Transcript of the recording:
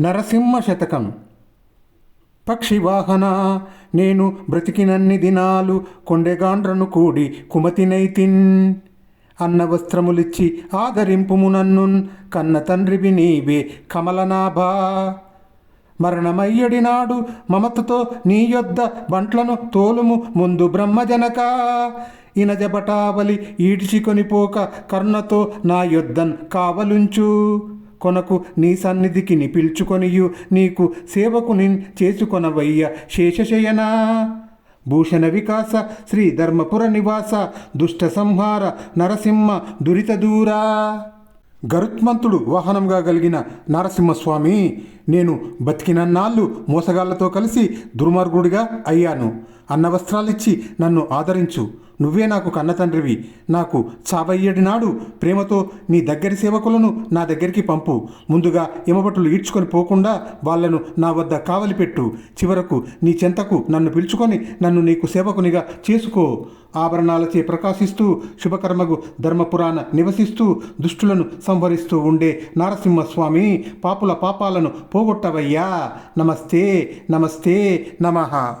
నరసింహ శతకం. పక్షివాహన నేను బ్రతికినన్ని దినాలు కొండెగాండ్రను కూడి కుమతినైతిన్. అన్న వస్త్రములిచ్చి ఆదరింపుము నన్నున్ కన్న తండ్రివి నీవే కమలనాభా. మరణమయ్యడి నాడు మమతతో నీ యొద్ద బంట్లను తోలుము ముందు బ్రహ్మజనక. ఇనజబటావలి ఈడ్చికొనిపోక కరుణతో నా యొద్దన్ కావలుంచు. కొనకు నీ సన్నిధికి పిలుచుకొనియు నీకు సేవకుని చేసుకొనవయ్య శేషశయనా. భూషణ వికాస శ్రీ ధర్మపుర నివాస దుష్ట సంహార నరసింహ దురిత దూరా. గరుత్మంతుడు వాహనంగా కలిగిన నరసింహస్వామి, నేను బతికినన్నాళ్ళు మోసగాళ్లతో కలిసి దుర్మార్గుడిగా అయ్యాను. అన్న వస్త్రాలిచ్చి నన్ను ఆదరించు. నువ్వే నాకు కన్న తండ్రివి. నాకు చావయ్యడి నాడు ప్రేమతో నీ దగ్గరి సేవకులను నా దగ్గరికి పంపు. ముందుగా యమభటులు ఈడ్చుకొని పోకుండా వాళ్లను నా వద్ద కావలి పెట్టు. చివరకు నీ చెంతకు నన్ను పిలుచుకొని నన్ను నీకు సేవకునిగా చేసుకో. ఆభరణాలచే ప్రకాశిస్తూ శుభకర్మకు ధర్మపురాణ నివసిస్తూ దుష్టులను సంహరిస్తూ ఉండే నరసింహస్వామి, పాపుల పాపాలను పోగొట్టవయ్యా. నమస్తే నమస్తే నమః.